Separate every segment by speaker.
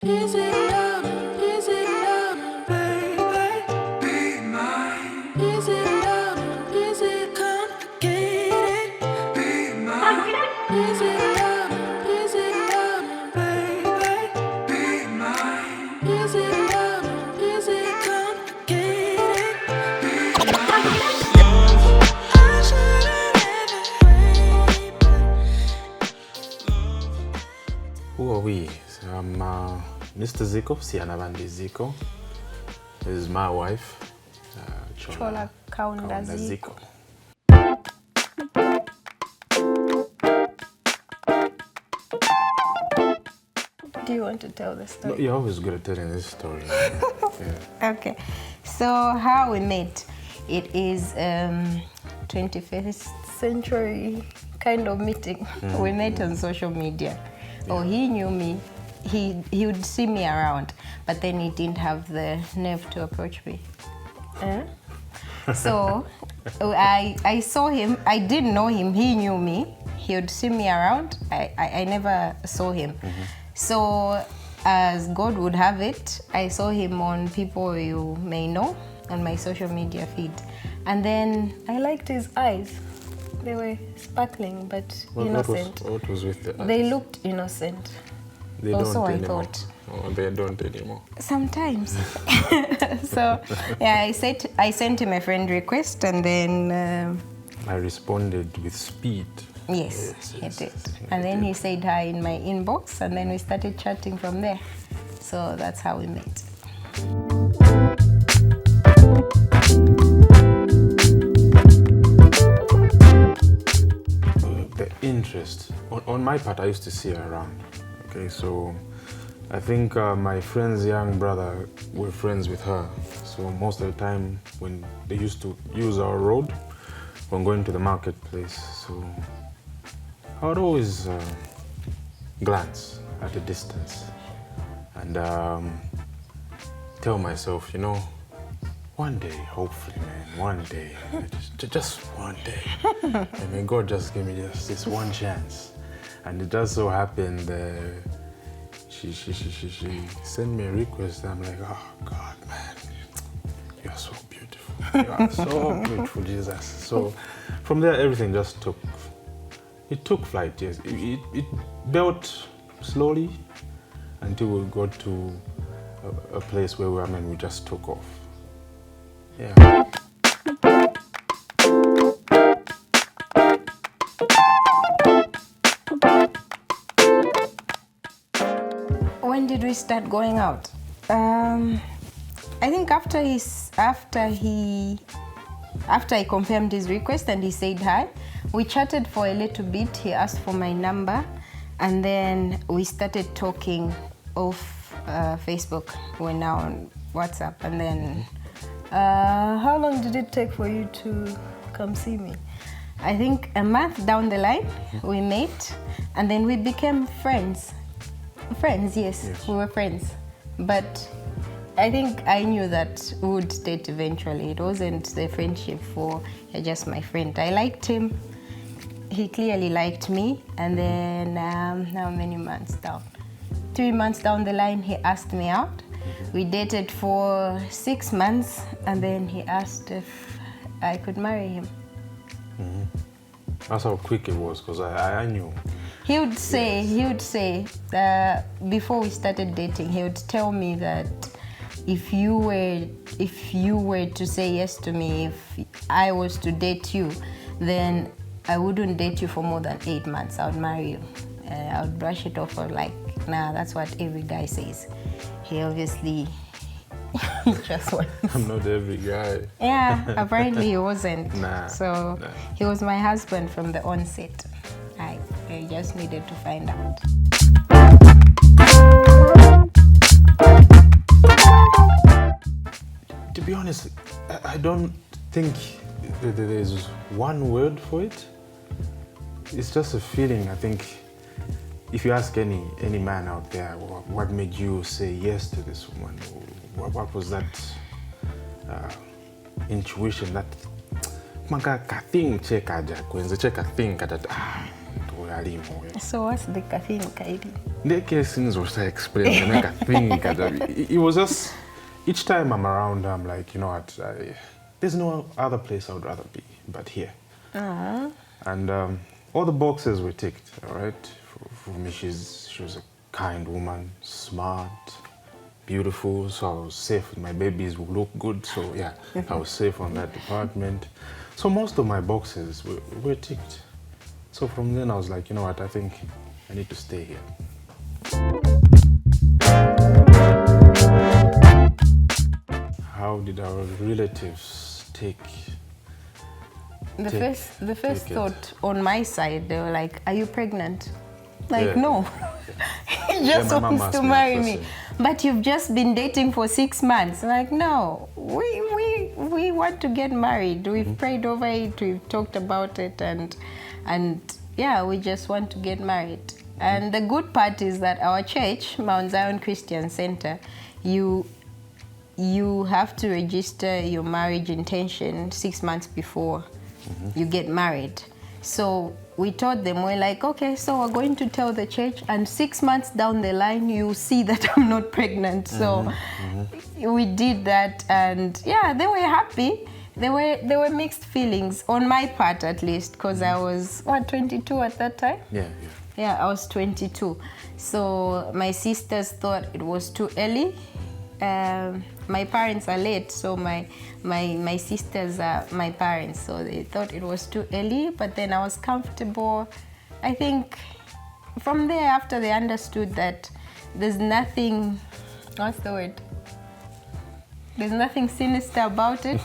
Speaker 1: Is it love? Is it love, baby? Be mine. Is it love? Is it complicated? Be mine. Is it love? Is it love, baby? Be mine. Is it love? Is it complicated? Be mine. Love. I should've never waited, but love.
Speaker 2: Who are we? Mr. Zikos, Yanavandi Ziko. This is my wife,
Speaker 3: Chola Kaunda Ziko. Do you want to tell the story?
Speaker 2: No, you're always good at telling this story. Yeah.
Speaker 3: Okay, so how we met, it is 21st century kind of meeting. We met on social media. Yeah. Oh, he knew me. He would see me around, but then he didn't have the nerve to approach me. So I saw him. I didn't know him. He knew me. He would see me around. I never saw him. So as God would have it, I saw him on people you may know on my social media feed. And then I liked his eyes. They were sparkling but innocent.
Speaker 2: What was with the eyes?
Speaker 3: They looked innocent.
Speaker 2: They
Speaker 3: also,
Speaker 2: don't
Speaker 3: I
Speaker 2: anymore.
Speaker 3: thought.
Speaker 2: Oh, they don't anymore.
Speaker 3: Sometimes. So yeah, I sent him a friend request, and then
Speaker 2: I responded with speed.
Speaker 3: Yes, he did. And then he said hi in my inbox, and then we started chatting from there. So that's how we met.
Speaker 2: The interest on my part, I used to see her around. Okay, so I think my friend's young brother were friends with her. So most of the time when they used to use our road when going to the marketplace, so I would always glance at a distance and tell myself, you know, one day, hopefully, man, one day, just one day, and may God just give me just this one chance. And it just so happened she sent me a request. I'm like, oh God, man, you're so beautiful. You are so beautiful, Jesus. So from there, everything just took flight. Yes, it built slowly until we got to a place where we just took off. Yeah.
Speaker 3: When did we start going out? I think after I confirmed his request and he said hi, we chatted for a little bit. He asked for my number, and then we started talking off Facebook. We're now on WhatsApp, and then how long did it take for you to come see me? I think a month down the line, we met, and then we became friends. Yes, we were friends. But I think I knew that we would date eventually. It wasn't the friendship for just my friend. I liked him. He clearly liked me. And then how many months down? 3 months down the line, he asked me out. We dated for 6 months, and then he asked if I could marry him.
Speaker 2: That's how quick it was, because I knew.
Speaker 3: He would say before we started dating, he would tell me that if you were to say yes to me, if I was to date you, then I wouldn't date you for more than 8 months. I would marry you. I would brush it off, or like, nah, that's what every guy says. He obviously just wants.
Speaker 2: I'm not every guy.
Speaker 3: Yeah, apparently he wasn't.
Speaker 2: Nah.
Speaker 3: He was my husband from the onset. I just needed to find out.
Speaker 2: To be honest, I don't think there is one word for it. It's just a feeling. I think if you ask any man out there, what made you say yes to this woman? What was that intuition, that thing
Speaker 3: So what's the caffeine, Kaidi?
Speaker 2: the casings was explain and I think it was just each time I'm around I'm like, you know what, there's no other place I would rather be but here. And all the boxes were ticked, all right? For me, she was a kind woman, smart, beautiful, so I was safe. My babies would look good, so yeah, I was safe on that department. So most of my boxes were ticked. So from then I was like, you know what, I think I need to stay here. How did our relatives take
Speaker 3: The first
Speaker 2: take it.
Speaker 3: thought on my side, they were like, "Are you pregnant?" Like,
Speaker 2: Yeah.
Speaker 3: no. He just
Speaker 2: my mom
Speaker 3: wants
Speaker 2: asked
Speaker 3: to
Speaker 2: me
Speaker 3: marry
Speaker 2: that
Speaker 3: me.
Speaker 2: question.
Speaker 3: But you've just been dating for 6 months. Like, no, we want to get married. We've prayed over it, we've talked about it, and yeah, we just want to get married. And the good part is that our church, Mount Zion Christian Center, you have to register your marriage intention 6 months before you get married. So we told them, we're like, okay, so we're going to tell the church, and 6 months down the line, you see that I'm not pregnant. So we did that, and yeah, they were happy. There were mixed feelings on my part, at least, because I was 22 at that time. Yeah, I was 22. So my sisters thought it was too early. My parents are late, so my sisters are my parents, so they thought it was too early, but then I was comfortable. I think from there, after they understood that there's nothing, what's the word? There's nothing sinister about it,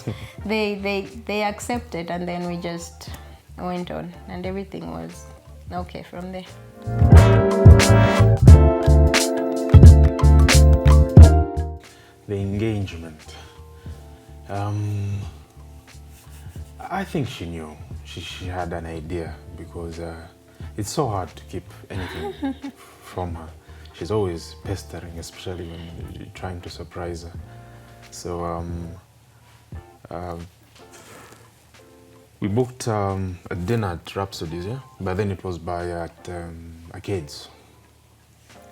Speaker 3: they accepted, and then we just went on, and everything was okay from there.
Speaker 2: The engagement. I think she knew. She had an idea because it's so hard to keep anything from her. She's always pestering, especially when you're trying to surprise her. So we booked a dinner at Rhapsody's, yeah? But then it was at Arcades.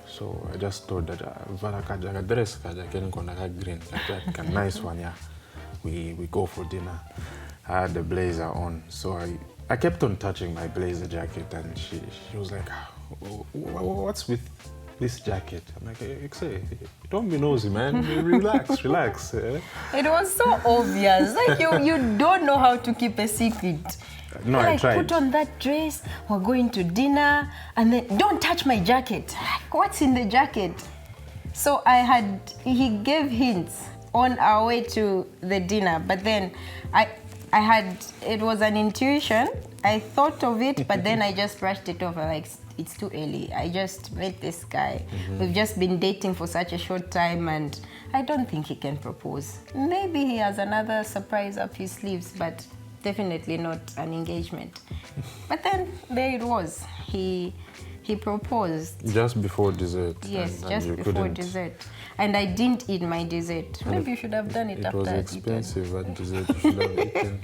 Speaker 2: So I just thought that a dress green, like a nice one, yeah. We go for dinner. I had the blazer on, so I kept on touching my blazer jacket, and she was like, "What's with this jacket?" I'm like, "Don't be nosy, man. Relax." Eh?
Speaker 3: It was so obvious, like you don't know how to keep a secret.
Speaker 2: No, I
Speaker 3: Like,
Speaker 2: tried.
Speaker 3: put on that dress, we're going to dinner, and then don't touch my jacket. Like, what's in the jacket? So he gave hints on our way to the dinner, but then it was an intuition. I thought of it, but then I just brushed it over, like, it's too early. I just met this guy. We've just been dating for such a short time, and I don't think he can propose. Maybe he has another surprise up his sleeves, but definitely not an engagement. But then there it was. He proposed.
Speaker 2: Just before dessert.
Speaker 3: Yes,
Speaker 2: and
Speaker 3: just
Speaker 2: you
Speaker 3: before
Speaker 2: couldn't.
Speaker 3: dessert. And I didn't eat my dessert. Maybe you should have done it after
Speaker 2: It was
Speaker 3: I'd eaten.
Speaker 2: expensive at dessert. You should have eaten.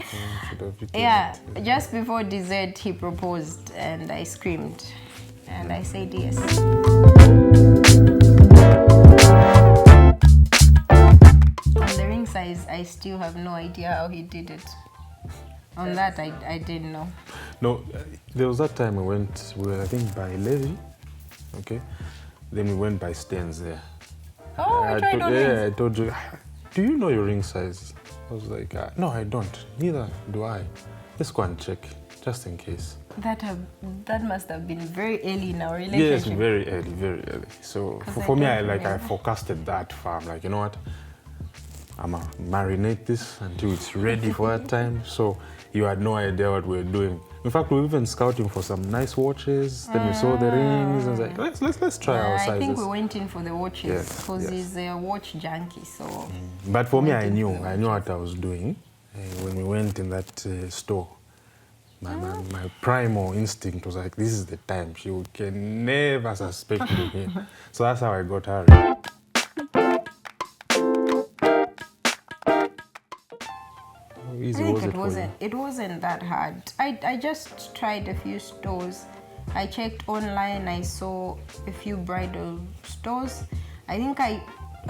Speaker 3: Yeah,
Speaker 2: it.
Speaker 3: just before dessert he proposed, and I screamed, and I said yes. On the ring size, I still have no idea how he did it. On that, I didn't know.
Speaker 2: No, there was that time we were, I think, by Levy, okay? Then we went by Stains there.
Speaker 3: Oh, we tried on rings.
Speaker 2: I told you, do you know your ring size? I was like, no, I don't. Neither do I. Let's go and check, just in case.
Speaker 3: That must have been very early in our
Speaker 2: Yes,
Speaker 3: relationship.
Speaker 2: very early. So
Speaker 3: 'Cause
Speaker 2: for me,
Speaker 3: I don't
Speaker 2: I
Speaker 3: remember.
Speaker 2: forecasted that far. I'm like, you know what? I'ma marinate this until it's ready for that time. So you had no idea what we were doing. In fact, we were even scouting for some nice watches. Then we saw the rings. I was like, let's try our sizes.
Speaker 3: I think we went in for the watches
Speaker 2: Yes,
Speaker 3: because
Speaker 2: yes.
Speaker 3: he's a watch junkie. So
Speaker 2: But for me, I
Speaker 3: Went in
Speaker 2: knew
Speaker 3: for the
Speaker 2: what I was doing when we went in that store. My primal instinct was like, this is the time. She can never suspect me here. So that's how I got her. How easy
Speaker 3: I think
Speaker 2: was it for you?
Speaker 3: it wasn't that hard. I just tried a few stores I checked online, I saw a few bridal stores. I think I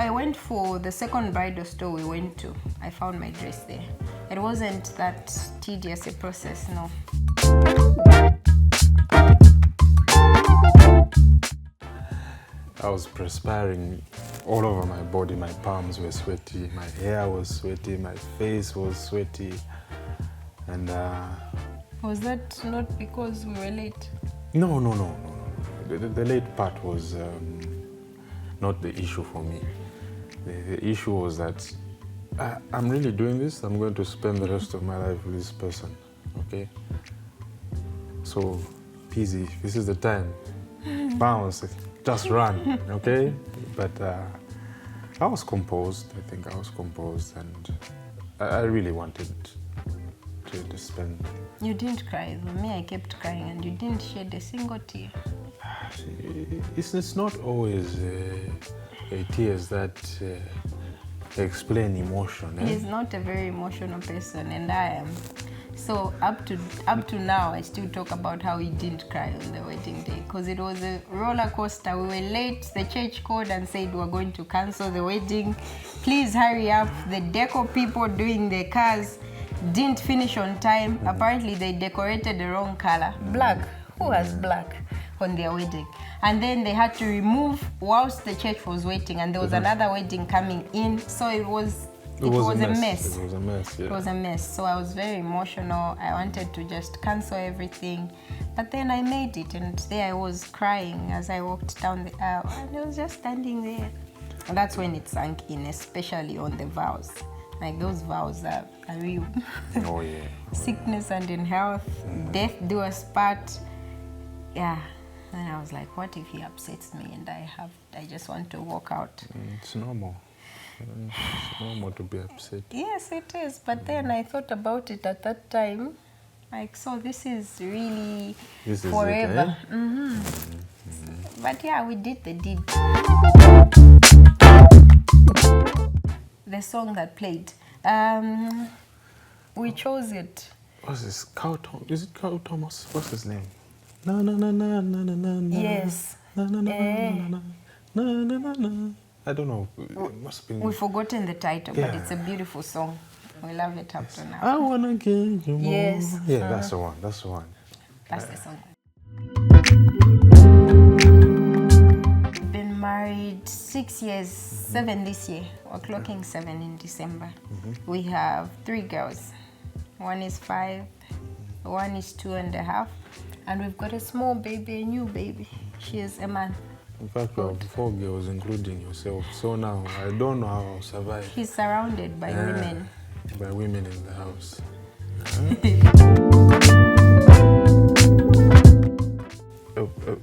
Speaker 3: went for the second bridal store we went to. I found my dress there. It wasn't that tedious a process, no.
Speaker 2: I was perspiring all over my body. My palms were sweaty, my hair was sweaty, my face was sweaty. And
Speaker 3: Was that not because we were late?
Speaker 2: no. The late part was not the issue for me. The issue was that I'm really doing this. I'm going to spend the rest of my life with this person, okay? So, peasy, this is the time. Bounce, just run, okay? But I was composed. I think I was composed, and I really wanted to spend.
Speaker 3: You didn't cry. With me, I kept crying, and you didn't shed a single tear.
Speaker 2: It's not always tears that explain emotion.
Speaker 3: He's not a very emotional person, and I am. So up to now, I still talk about how he didn't cry on the wedding day because it was a roller coaster. We were late. The church called and said we're going to cancel the wedding. Please hurry up. The deco people doing the cars didn't finish on time. Apparently, they decorated the wrong color. Black. Who has black on their wedding? And then they had to remove whilst the church was waiting, and there was another wedding coming in. So it was a mess.
Speaker 2: It was a mess, yeah.
Speaker 3: It was a mess. So I was very emotional. I wanted to just cancel everything. But then I made it, and there I was crying as I walked down the aisle. And I was just standing there. And that's when it sank in, especially on the vows. Like those vows are real.
Speaker 2: Oh, yeah.
Speaker 3: Sickness and in health, death do us part. Yeah. And I was like, what if he upsets me and I just want to walk out?
Speaker 2: It's normal. It's normal to be upset.
Speaker 3: Yes, it is. But then I thought about it at that time. Like, so this is really
Speaker 2: This is
Speaker 3: forever.
Speaker 2: it, eh?
Speaker 3: But yeah, we did the deed. The song that played, we chose it.
Speaker 2: What's this? Is it Carl Thomas? What's his name? Na na na na na na na na.
Speaker 3: Yes.
Speaker 2: Na na na na na na na na. I don't know. It must be.
Speaker 3: We've forgotten the title, but
Speaker 2: Yeah.
Speaker 3: it's a beautiful song. We love it up to now.
Speaker 2: I wanna get you more.
Speaker 3: Yes.
Speaker 2: Yeah, that's the one. That's the one.
Speaker 3: That's the song. Been married 6 years, 7 this year. We're clocking 7 in December. We have 3 girls. One is 5, one is 2.5, and we've got a small baby, a new baby. She is a month.
Speaker 2: In fact, we have 4 girls, including yourself. So now I don't know how I'll survive.
Speaker 3: He's surrounded by women.
Speaker 2: By women in the house.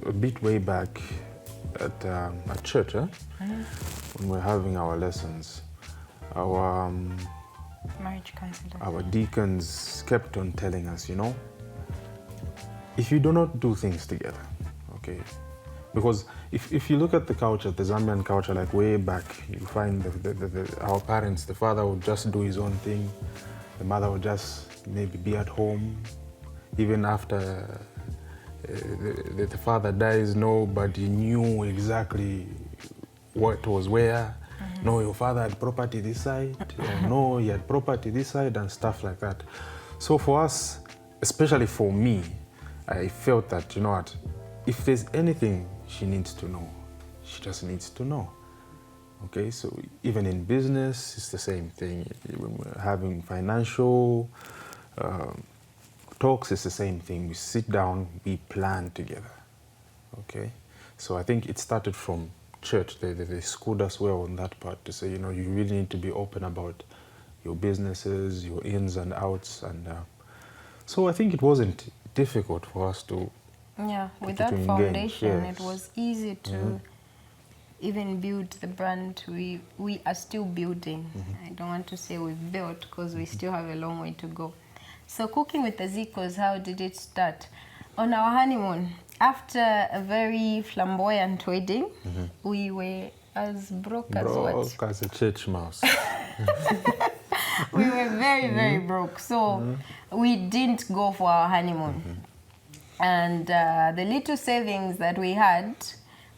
Speaker 2: A bit way back at church, when we're having our lessons, our
Speaker 3: Marriage counselor.
Speaker 2: our deacons kept on telling us, if you do not do things together, okay? Because if you look at the culture, the Zambian culture, like way back, you find our parents, the father would just do his own thing, the mother would just maybe be at home. Even after the father dies, nobody knew exactly what was where. No, your father had property this side, or no, he had property this side, and stuff like that. So for us, especially for me, I felt that, you know what, if there's anything she needs to know, she just needs to know. Okay, so even in business, it's the same thing. When we're having financial talks, it's the same thing. We sit down, we plan together. Okay, so I think it started from church. They schooled us well on that part to say, you really need to be open about your businesses, your ins and outs, and so I think it wasn't difficult for us to.
Speaker 3: Yeah, with
Speaker 2: to
Speaker 3: that
Speaker 2: engage,
Speaker 3: foundation,
Speaker 2: yes.
Speaker 3: it was easy to even build the brand. We are still building. I don't want to say we've built because we still have a long way to go. So cooking with the Zikos, how did it start? On our honeymoon, after a very flamboyant wedding, we were as broke as what?
Speaker 2: Broke as a church mouse.
Speaker 3: We were very, very broke. So we didn't go for our honeymoon. And the little savings that we had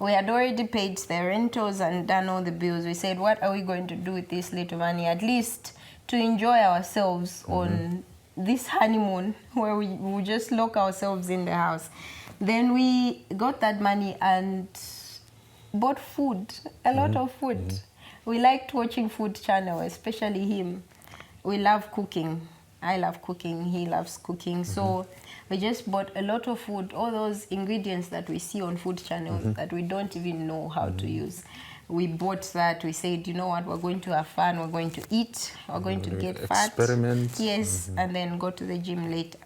Speaker 3: already paid the rentals and done all the bills. We said, what are we going to do with this little money? At least to enjoy ourselves on this honeymoon where we will just lock ourselves in the house. Then we got that money and bought food, a lot of food. We liked watching Food Channel, especially him. We love cooking. I love cooking, he loves cooking. So we just bought a lot of food, all those ingredients that we see on Food Channel that we don't even know how to use. We bought that. We said, you know what, we're going to have fun, we're going to eat, we're going to get fat.
Speaker 2: Experiment.
Speaker 3: Yes, and then go to the gym later.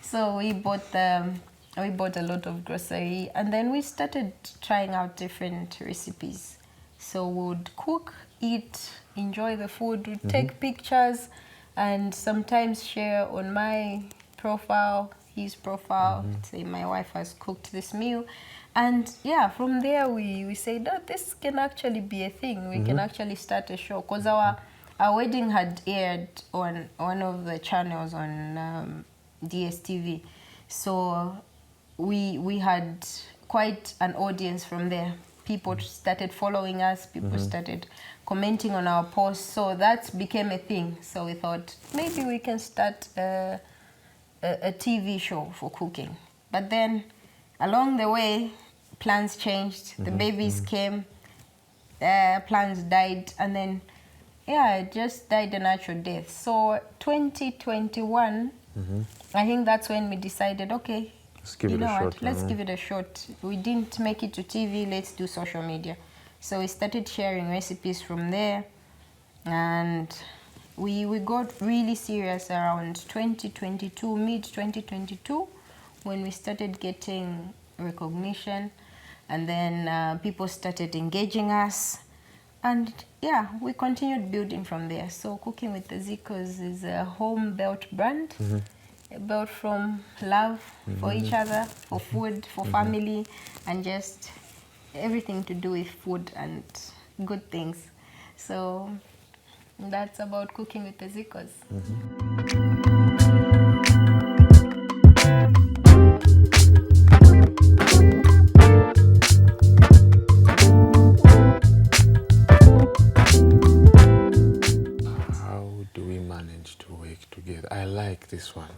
Speaker 3: So we bought a lot of grocery, and then we started trying out different recipes. So we would cook, eat, enjoy the food, we'd take pictures, and sometimes share on my profile, his profile, say my wife has cooked this meal. And yeah, from there we said, oh, this can actually be a thing. We can actually start a show. Because our wedding had aired on one of the channels on DSTV. So we had quite an audience from there. People started following us, people started commenting on our posts, so that became a thing. So we thought maybe we can start a TV show for cooking. But then along the way, plans changed, the babies came, plans died, and then yeah, it just died a natural death. So 2021, I think that's when we decided, okay,
Speaker 2: Let's give
Speaker 3: you
Speaker 2: it
Speaker 3: know
Speaker 2: a
Speaker 3: what,
Speaker 2: shot.
Speaker 3: let's give it a shot. We didn't make it to TV, let's do social media. So we started sharing recipes from there, and we got really serious around 2022, mid-2022, when we started getting recognition, and then people started engaging us. And yeah, we continued building from there. So Cooking with the Zikos is a home-built brand, built from love for each other, for food, for family, and just everything to do with food and good things. So that's about Cooking with the Zikos.
Speaker 2: How do we manage to work together? I like this one,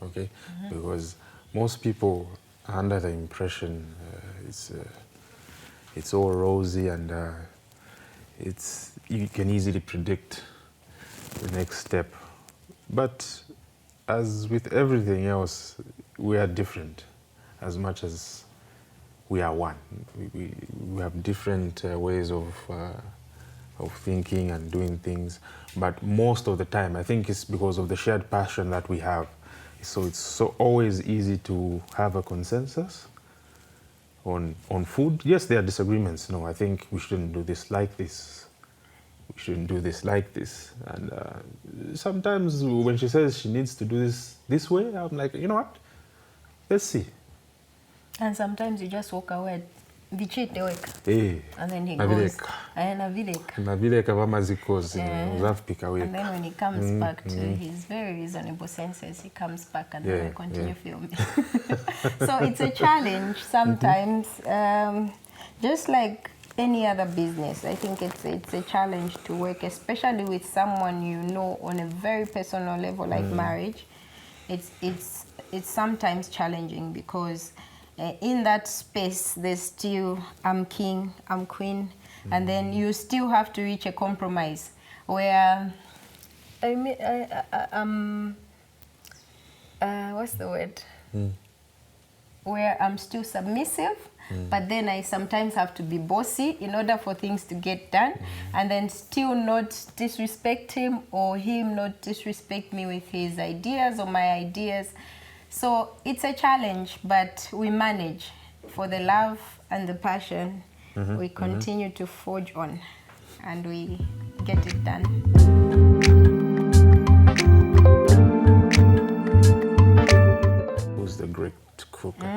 Speaker 2: okay? Because most people are under the impression it's all rosy and you can easily predict the next step. But as with everything else, we are different as much as we are one. We have different ways of thinking and doing things, but most of the time, I think it's because of the shared passion that we have. So it's so always easy to have a consensus on food. Yes, there are disagreements. No, I think we shouldn't do this like this. We shouldn't do this like this. And sometimes when she says she needs to do this way, I'm like, you know what? Let's see.
Speaker 3: And sometimes you just walk away.
Speaker 2: Hey,
Speaker 3: And then he goes. And
Speaker 2: Zikos,
Speaker 3: and then when he comes back to his very reasonable senses, he comes back and then we continue filming. So it's a challenge sometimes, just like any other business. I think it's a challenge to work, especially with someone you know on a very personal level like marriage. It's sometimes challenging because in that space, there's still I'm king, I'm queen, and then you still have to reach a compromise where what's the word? Where I'm still submissive, but then I sometimes have to be bossy in order for things to get done, and then still not disrespect him or him not disrespect me with his ideas or my ideas. So it's a challenge, but we manage. For the love and the passion, we continue to forge on, and we get it done.
Speaker 2: Who's the great cook at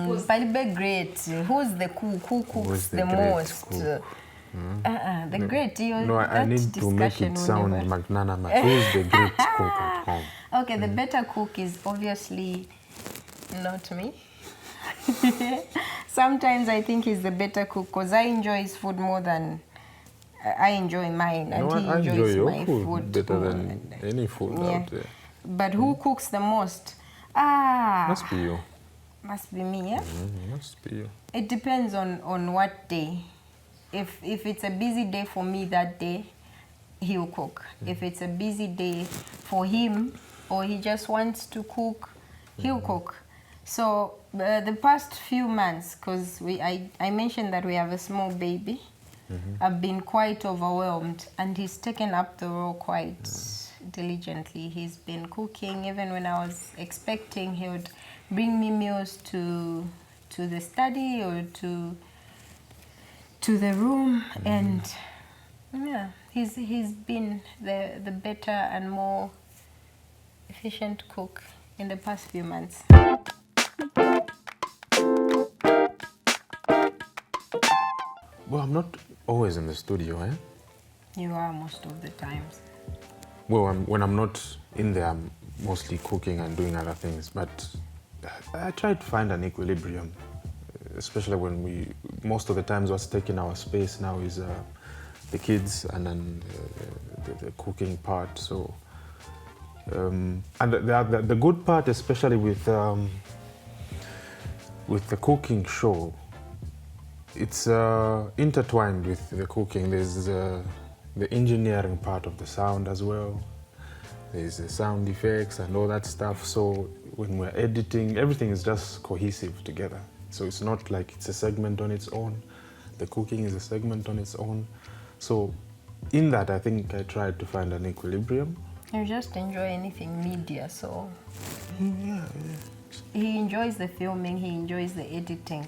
Speaker 2: home?
Speaker 3: Great. Who's the cook? Who cooks
Speaker 2: Who's
Speaker 3: the
Speaker 2: great
Speaker 3: most?
Speaker 2: cook?
Speaker 3: The great.
Speaker 2: No, I need to make it sound magnanimous. Who's the great cook at home?
Speaker 3: Okay, the better cook is obviously Not me. Sometimes I think he's the better cook because I enjoy his food more than I enjoy mine, and
Speaker 2: No,
Speaker 3: he
Speaker 2: I enjoy
Speaker 3: enjoys
Speaker 2: your
Speaker 3: my
Speaker 2: food better than any food out there.
Speaker 3: But who cooks the most? Ah,
Speaker 2: Must be you.
Speaker 3: must be me, yeah?
Speaker 2: Must be you.
Speaker 3: It depends on what day. If it's a busy day for me that day, he'll cook. If it's a busy day for him or he just wants to cook, he'll cook. So the past few months, because I mentioned that we have a small baby, I've been quite overwhelmed, and he's taken up the role quite diligently. He's been cooking. Even when I was expecting, he would bring me meals to the study or to the room, and yeah, he's been the better and more efficient cook in the past few months.
Speaker 2: Well, I'm not always in the studio, eh?
Speaker 3: You are most of the times.
Speaker 2: Well, when I'm not in there, I'm mostly cooking and doing other things. But I try to find an equilibrium, especially when most of the times what's taking our space now is the kids and then the cooking part. So, and the good part, especially with the cooking show, it's intertwined with the cooking. There's the engineering part of the sound as well. There's the sound effects and all that stuff. So when we're editing, everything is just cohesive together. So it's not like it's a segment on its own. The cooking is a segment on its own. So in that, I think I tried to find an equilibrium.
Speaker 3: You just enjoy anything media, so
Speaker 2: Yeah.
Speaker 3: he enjoys the filming, he enjoys the editing.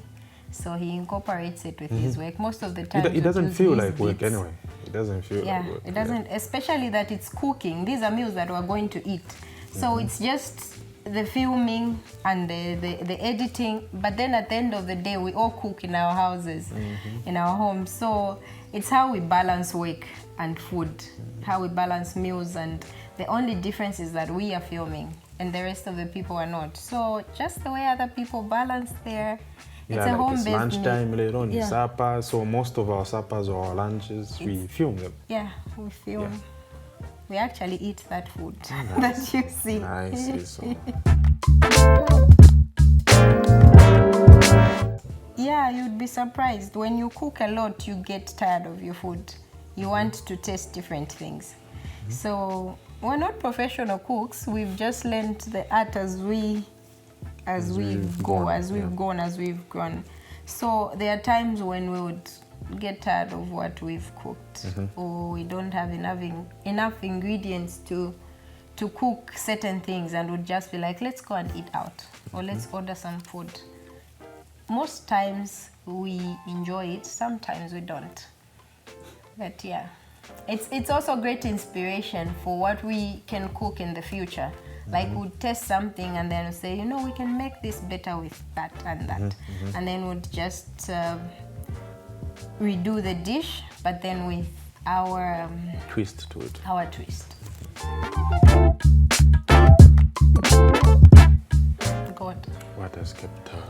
Speaker 3: So he incorporates it with his work. Most of the time,
Speaker 2: It doesn't feel like work anyway. It doesn't feel
Speaker 3: Yeah,
Speaker 2: like work.
Speaker 3: it doesn't, especially that it's cooking. These are meals that we're going to eat. So it's just the filming and the editing. But then at the end of the day, we all cook in our houses, in our homes. So it's how we balance work and food, how we balance meals. And the only difference is that we are filming and the rest of the people are not. So just the way other people balance their...
Speaker 2: Yeah,
Speaker 3: it's a
Speaker 2: like
Speaker 3: home-based
Speaker 2: it's lunchtime later on,
Speaker 3: Yeah.
Speaker 2: supper. So most of our suppers or our lunches, we film them.
Speaker 3: Yeah, we film.
Speaker 2: Yeah.
Speaker 3: We actually eat that food that you see.
Speaker 2: Nice. So.
Speaker 3: Yeah, you'd be surprised. When you cook a lot, you get tired of your food. You want to taste different things. So we're not professional cooks. We've just learned the art as we've grown. So there are times when we would get tired of what we've cooked, or we don't have enough ingredients to cook certain things, and would just be like, let's go and eat out, or let's order some food. Most times we enjoy it, sometimes we don't. But yeah, it's also great inspiration for what we can cook in the future. Like we'd test something and then say, we can make this better with that and that. And then we'd just redo the dish, but then with our
Speaker 2: Twist to it.
Speaker 3: our twist. God.
Speaker 2: What has kept her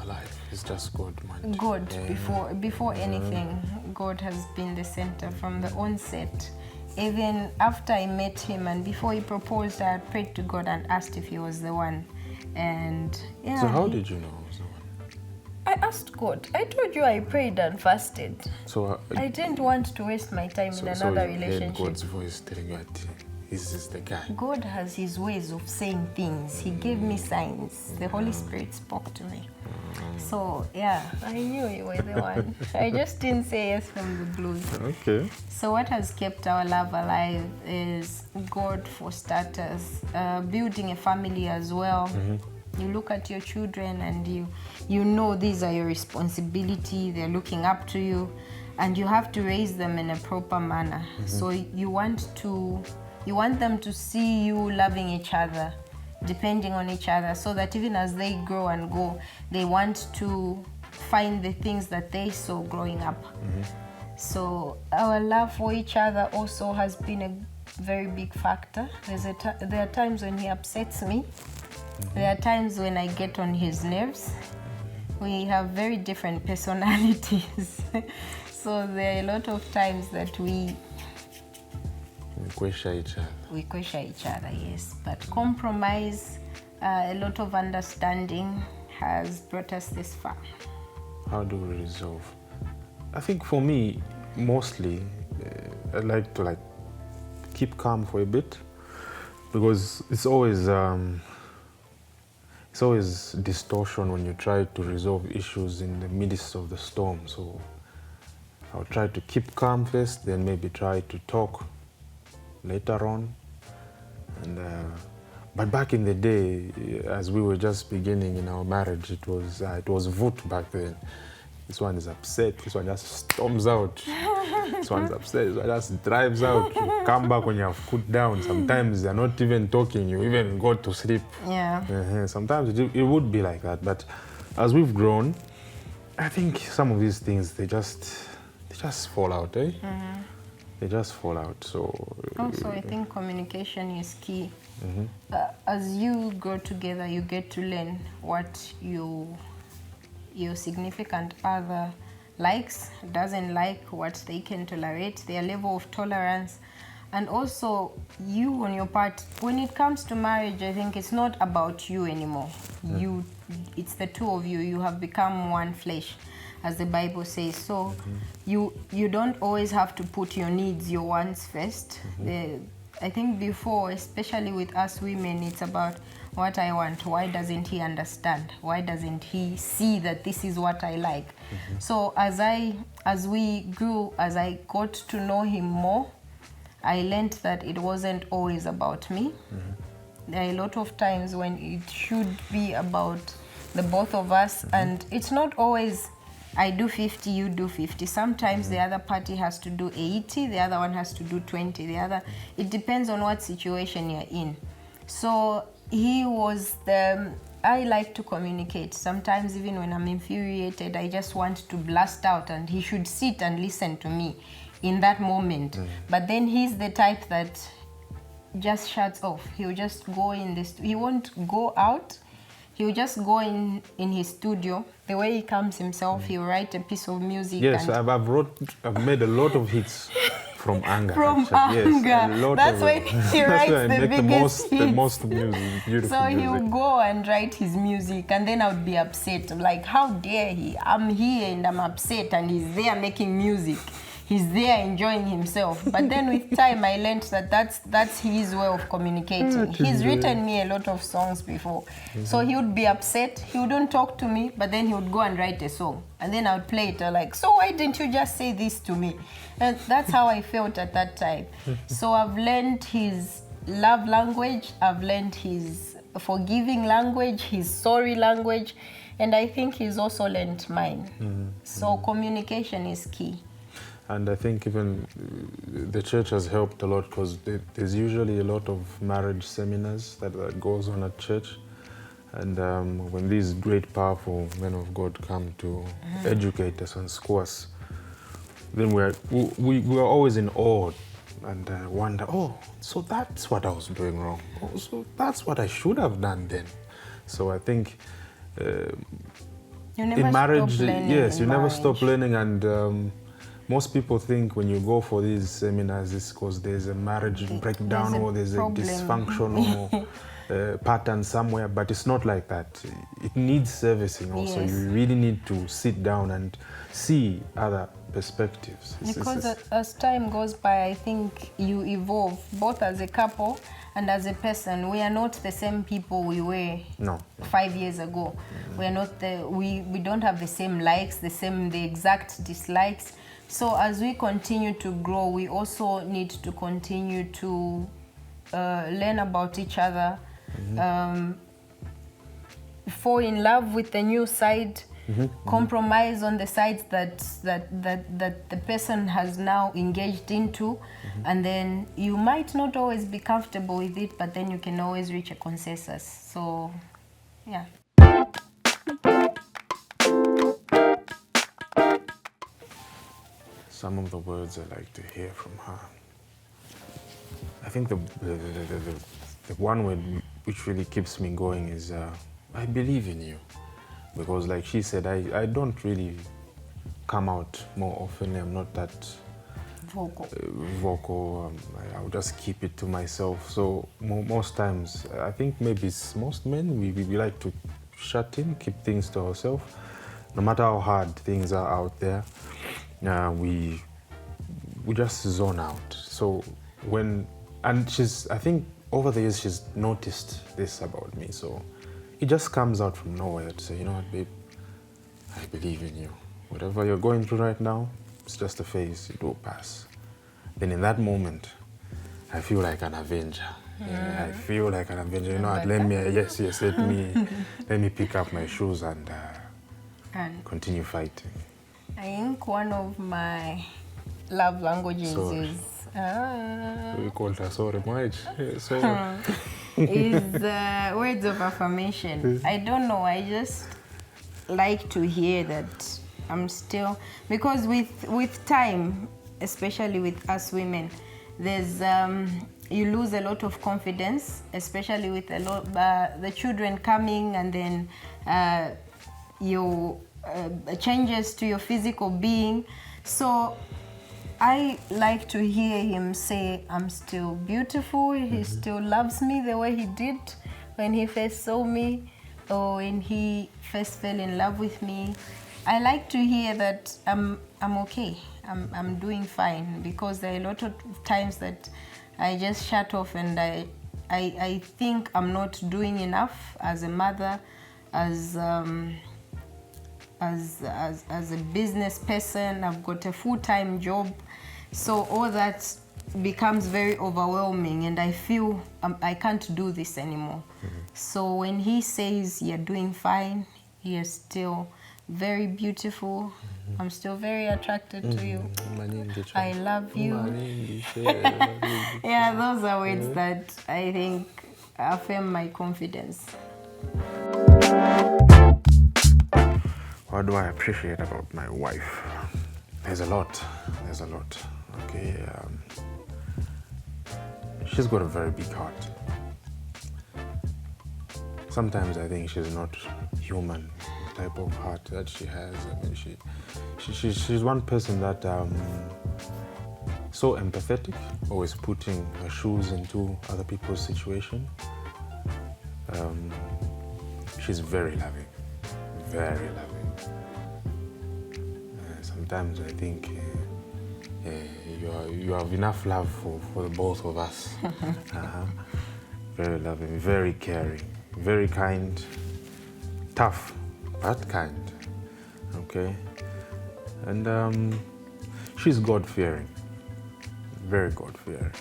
Speaker 2: alive? It's just God, man.
Speaker 3: God,
Speaker 2: Yeah.
Speaker 3: before anything, God has been the center from the onset. Even after I met him and before he proposed, I had prayed to God and asked if he was the one. And yeah.
Speaker 2: So how did you know it was the one?
Speaker 3: I asked God. I told you I prayed and fasted.
Speaker 2: So
Speaker 3: I didn't want to waste my time in
Speaker 2: so
Speaker 3: another
Speaker 2: you heard
Speaker 3: relationship.
Speaker 2: God's voice telling you that this is the guy.
Speaker 3: God has his ways of saying things. He gave me signs. The Holy Spirit spoke to me. So yeah, I knew you were the one. I just didn't say yes from the blues.
Speaker 2: Okay.
Speaker 3: So what has kept our love alive is God, for starters, building a family as well. You look at your children and you know these are your responsibility. They're looking up to you, and you have to raise them in a proper manner. So you want them to see you loving each other, depending on each other, so that even as they grow and go, they want to find the things that they saw growing up. So our love for each other also has been a very big factor. There are times when he upsets me, There are times when I get on his nerves. We have very different personalities. So there are a lot of times that we
Speaker 2: question each other.
Speaker 3: we question each other, yes. But compromise, a lot of understanding has brought us this far.
Speaker 2: How do we resolve? I think for me, mostly, I like to keep calm for a bit, because it's always distortion when you try to resolve issues in the midst of the storm. So I'll try to keep calm first, then maybe try to talk later on. And but back in the day, as we were just beginning in our marriage, it was vote back then. This one is upset, this one just storms out. This one's upset, this one just drives out. You come back when you have cooled down. Sometimes they're not even talking, you even go to sleep.
Speaker 3: Yeah.
Speaker 2: Sometimes it would be like that, but as we've grown, I think some of these things, they just fall out, eh? They just fall out. So
Speaker 3: Also, I think communication is key. As you grow together, you get to learn what your significant other likes, doesn't like, what they can tolerate, their level of tolerance. And also, you on your part, when it comes to marriage, I think it's not about you anymore. It's the two of you. You have become one flesh, as the Bible says. So you don't always have to put your needs, your wants first. I think before, especially with us women, it's about what I want. Why doesn't he understand? Why doesn't he see that this is what I like? So as we grew, as I got to know him more, I learned that it wasn't always about me. There are a lot of times when it should be about the both of us, and it's not always I do 50, you do 50. Sometimes the other party has to do 80, the other one has to do 20. It depends on what situation you're in. So he was I like to communicate. Sometimes even when I'm infuriated, I just want to blast out, and he should sit and listen to me in that moment. But then he's the type that just shuts off. He'll just go he won't go out. He'll just go in his studio. The way he comes himself, he'll write a piece of music.
Speaker 2: Yes, I've made a lot of hits from anger.
Speaker 3: From
Speaker 2: actually.
Speaker 3: anger.
Speaker 2: Yes,
Speaker 3: That's why he writes the biggest
Speaker 2: the most music, beautiful
Speaker 3: So
Speaker 2: music.
Speaker 3: he'll go and write his music, and then I would be upset. I'm like, how dare he? I'm here and I'm upset, and he's there making music. He's there enjoying himself. But then with time, I learned that that's his way of communicating. He's written me a lot of songs before. So he would be upset. He wouldn't talk to me, but then he would go and write a song. And then I would play it. I'm like, so why didn't you just say this to me? And that's how I felt at that time. So I've learned his love language. I've learned his forgiving language, his sorry language. And I think he's also learned mine. So communication is key.
Speaker 2: And I think even the church has helped a lot, because there's usually a lot of marriage seminars that goes on at church. And when these great, powerful men of God come to educate us and school us, then we are always in awe and wonder, oh, so that's what I was doing wrong. Oh, so that's what I should have done then. So I think in marriage, yes, you never stop learning. And most people think when you go for these seminars, it's because there's a marriage breakdown or there's a dysfunctional pattern somewhere, but it's not like that. It needs servicing also.
Speaker 3: Yes.
Speaker 2: You really need to sit down and see other perspectives.
Speaker 3: Because as time goes by, I think you evolve, both as a couple and as a person. We are not the same people we were 5 years ago. We are not we don't have the same likes, the exact dislikes. So as we continue to grow, we also need to continue to learn about each other, fall in love with the new side, compromise on the sides that the person has now engaged into, and then you might not always be comfortable with it, but then you can always reach a consensus. So, yeah.
Speaker 2: Some of the words I like to hear from her. I think the one word which really keeps me going is I believe in you. Because like she said, I don't really come out more often. I'm not that vocal. I'll just keep it to myself. So most times, I think maybe it's most men, we like to shut in, keep things to ourselves. No matter how hard things are out there, we just zone out. So I think over the years she's noticed this about me. So it just comes out from nowhere to say, you know what, babe, I believe in you. Whatever you're going through right now, it's just a phase, it will pass. Then in that moment, I feel like an avenger. Yeah, I feel like an avenger. You know what, let me pick up my shoes and continue fighting.
Speaker 3: I think one of my love languages
Speaker 2: Sorry. We call her sorry, Marge. Sorry.
Speaker 3: is words of affirmation. I don't know, I just like to hear that I'm still, because with time, especially with us women, there's you lose a lot of confidence, especially with a lot the children coming, and then your changes to your physical being. So I like to hear him say, I'm still beautiful, he still loves me the way he did when he first saw me, or when he first fell in love with me. I like to hear that I'm okay, I'm doing fine, because there are a lot of times that I just shut off, and I think I'm not doing enough as a mother, as a business person. I've got a full-time job, so all that becomes very overwhelming, and I feel I can't do this anymore. So when he says you're doing fine, you're still very beautiful, I'm still very attracted to you, I love you. Yeah, those are words that I think affirm my confidence.
Speaker 2: What do I appreciate about my wife? There's a lot. Okay, she's got a very big heart. Sometimes I think she's not human, the type of heart that she has. I mean, she's one person that so empathetic, always putting her shoes into other people's situation. She's very loving, very loving. Sometimes I think you have enough love for the both of us. Very loving, very caring, very kind, tough, but kind. Okay, and she's God-fearing, very God-fearing,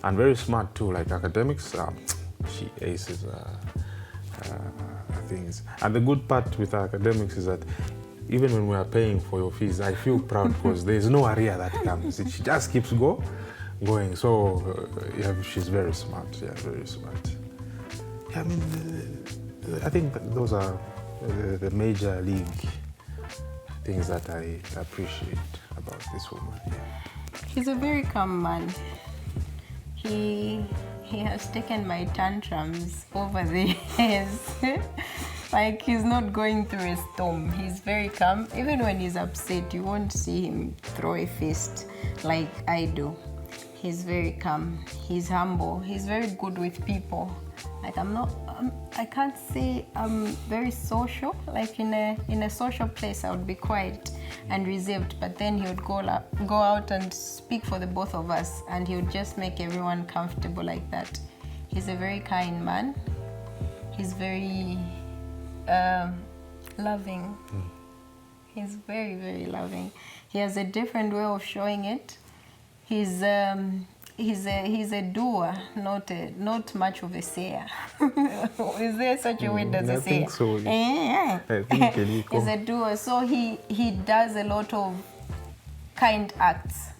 Speaker 2: and very smart too. Like academics, she aces things. And the good part with academics is that even when we are paying for your fees, I feel proud because there's no area that comes. She just keeps going. So yeah, she's very smart. Yeah, very smart. Yeah, I mean, I think those are the major league things that I appreciate about this woman. Yeah.
Speaker 3: He's a very calm man. He has taken my tantrums over the years. Like, he's not going through a storm. He's very calm. Even when he's upset, you won't see him throw a fist like I do. He's very calm. He's humble. He's very good with people. Like, I can't say I'm very social. Like, in a social place, I would be quiet and reserved. But then he would go out and speak for the both of us, and he would just make everyone comfortable like that. He's a very kind man. He's very loving. He's very, very loving. He has a different way of showing it. He's a doer, not much of a sayer. Is there such a word as a sayer?
Speaker 2: I think so.
Speaker 3: Yeah.
Speaker 2: I think
Speaker 3: He's a doer. So he does a lot of kind acts.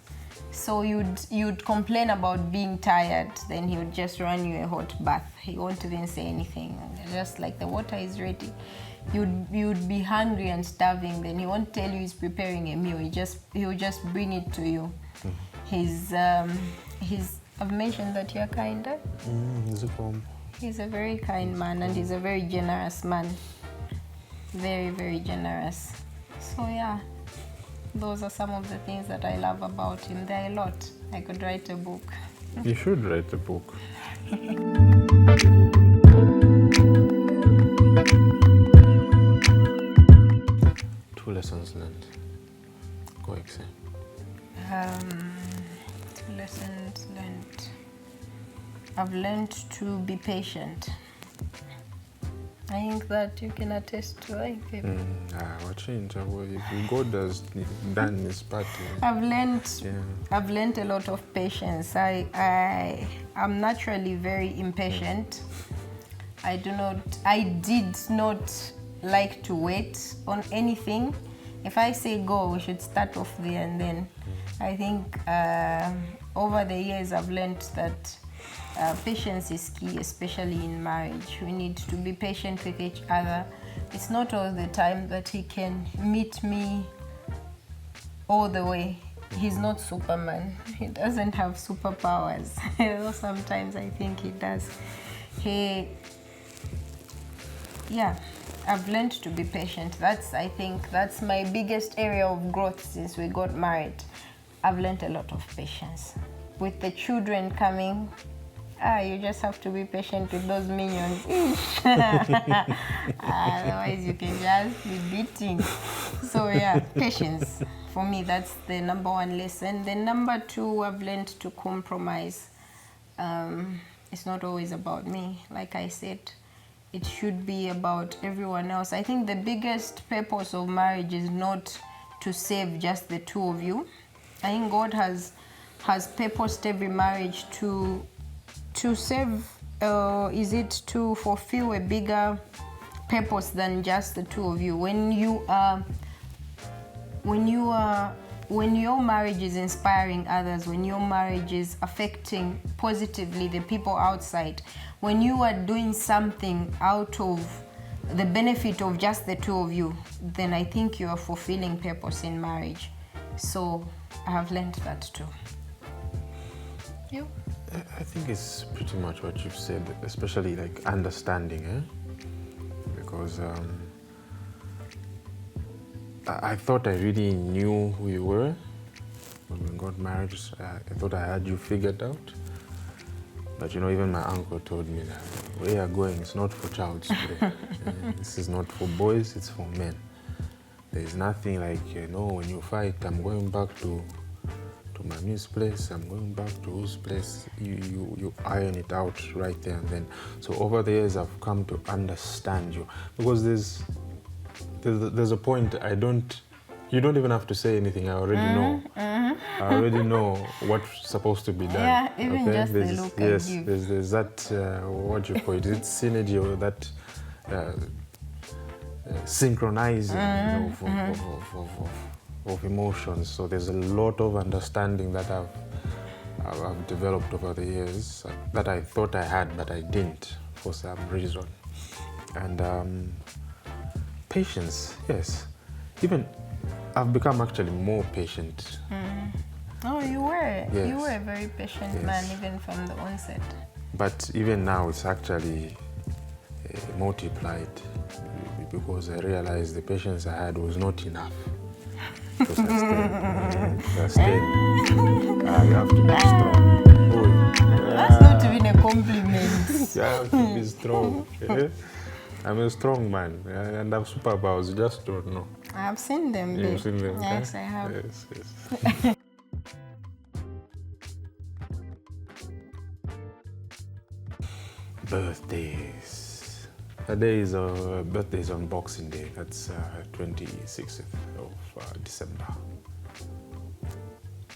Speaker 3: So you'd complain about being tired, then he would just run you a hot bath. He won't even say anything. Just like the water is ready. You'd be hungry and starving, then he won't tell you he's preparing a meal. He'll just bring it to you. I've mentioned that you're kinder.
Speaker 2: Zikos.
Speaker 3: He's a very kind man and he's a very generous man. Very, very generous. So yeah, those are some of the things that I love about him. There are a lot. I could write a book.
Speaker 2: You should write a book. 2 lessons learned. Go exam.
Speaker 3: Lessons learned. I've learned to be patient. I think that you can attest to.
Speaker 2: What change? If God has done his part.
Speaker 3: I've learned a lot of patience. I'm naturally very impatient. I did not like to wait on anything. If I say go, we should start off there, and then I think over the years I've learned that patience is key, especially in marriage. We need to be patient with each other. It's not all the time that he can meet me all the way. He's not Superman. He doesn't have superpowers. Sometimes I think he does. I've learned to be patient. I think that's my biggest area of growth since we got married. I've learned a lot of patience. With the children coming, you just have to be patient with those minions. Otherwise you can just be beating. So yeah, patience. For me, that's the number 1 lesson. The number 2, I've learned to compromise. It's not always about me. Like I said, it should be about everyone else. I think the biggest purpose of marriage is not to save just the 2 of you. I think God has purposed every marriage to save, is it to fulfill a bigger purpose than just the 2 of you. When your marriage is inspiring others, when your marriage is affecting positively the people outside, when you are doing something out of the benefit of just the 2 of you, then I think you are fulfilling purpose in marriage. So I have learned that too. You?
Speaker 2: I think it's pretty much what you've said, especially like understanding, because I thought I really knew who you were when we got married. I thought I had you figured out. But even my uncle told me that where you're going, it's not for child's play. This is not for boys, it's for men. There's nothing like, when you fight, I'm going back to Mami's place, I'm going back to whose place. You iron it out right there and then. So over the years, I've come to understand you. Because there's a point you don't even have to say anything. I already know. I already know what's supposed to be done.
Speaker 3: Yeah, even just the look I
Speaker 2: yes,
Speaker 3: give.
Speaker 2: there's that, what you call it, it's synergy or that synchronizing of emotions. So there's a lot of understanding that I've developed over the years that I thought I had, but I didn't for some reason. And patience, yes. Even I've become actually more patient.
Speaker 3: Oh, you were.
Speaker 2: Yes.
Speaker 3: You were a very patient man, even from the onset.
Speaker 2: But even now, it's actually multiplied because I realized the patience I had was not enough. Because I stayed. You have to be strong.
Speaker 3: That's not even a compliment.
Speaker 2: You have to be strong. I'm a strong man, and I have superpowers. You just don't know.
Speaker 3: I've seen them.
Speaker 2: You've seen them?
Speaker 3: Yes, I have.
Speaker 2: Yes. Birthdays. Birthday is on Boxing Day. That's 26th of December.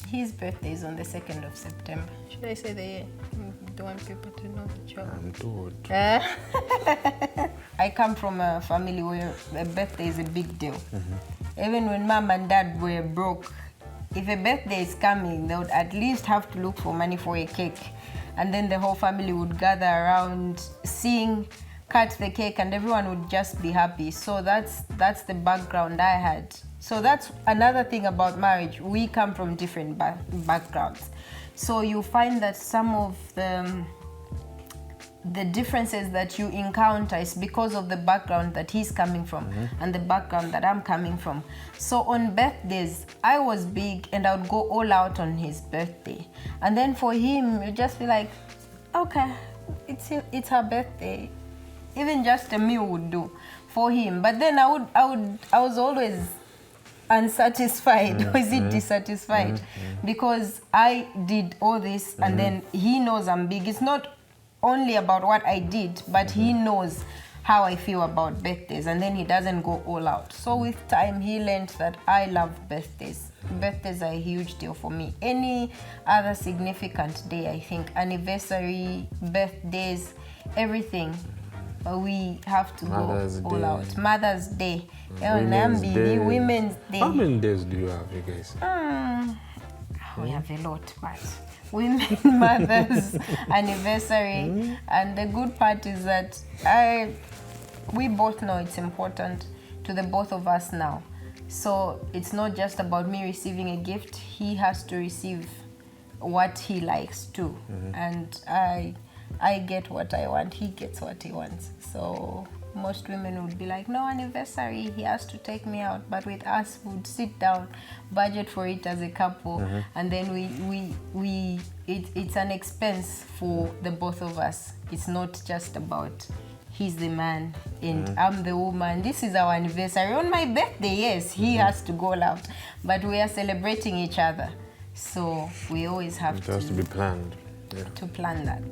Speaker 3: His birthday is on the 2nd of September. Should I say the year? Don't want people to know the job.
Speaker 2: I'm told.
Speaker 3: I come from a family where a birthday is a big deal. Even when mom and dad were broke, if a birthday is coming, they would at least have to look for money for a cake. And then the whole family would gather around, sing, cut the cake, and everyone would just be happy. So that's the background I had. So that's another thing about marriage. We come from different backgrounds. So you find that some of the the differences that you encounter is because of the background that he's coming from and the background that I'm coming from. So on birthdays, I was big and I would go all out on his birthday. And then for him, you'd just be like, okay, it's her birthday. Even just a meal would do for him. But then I was always unsatisfied. Was it dissatisfied? Because I did all this and then he knows I'm big. It's not only about what I did, but he knows how I feel about birthdays, and then he doesn't go all out. So with time, he learned that I love birthdays. Birthdays are a huge deal for me. Any other significant day, I think, anniversary, birthdays, everything, we have to
Speaker 2: Mother's
Speaker 3: go all
Speaker 2: Day.
Speaker 3: out. Mother's Day,
Speaker 2: Women's Day.
Speaker 3: Women's Day.
Speaker 2: How many days do you have, you guys?
Speaker 3: We have a lot, but women, mothers, anniversary, and the good part is that we both know it's important to the both of us now. So it's not just about me receiving a gift. He has to receive what he likes too, and I get what I want. He gets what he wants. So most women would be like, no anniversary, he has to take me out. But with us, we would sit down, budget for it as a couple, and then it's an expense for the both of us. It's not just about he's the man and I'm the woman. This is our anniversary. On my birthday, yes, he has to go out, but we are celebrating each other. So we always have
Speaker 2: It has to be planned. Yeah.
Speaker 3: to plan that.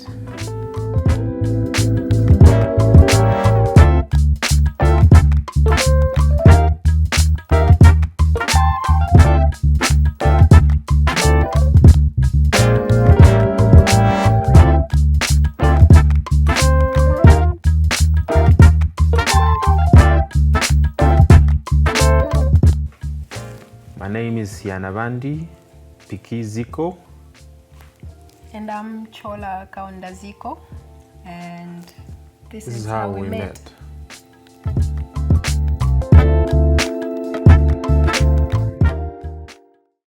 Speaker 2: My name is Yanavandi Piki Ziko.
Speaker 3: And I'm Chola Kaunda Ziko, and this is
Speaker 2: how
Speaker 3: we
Speaker 2: we
Speaker 3: met.
Speaker 2: met.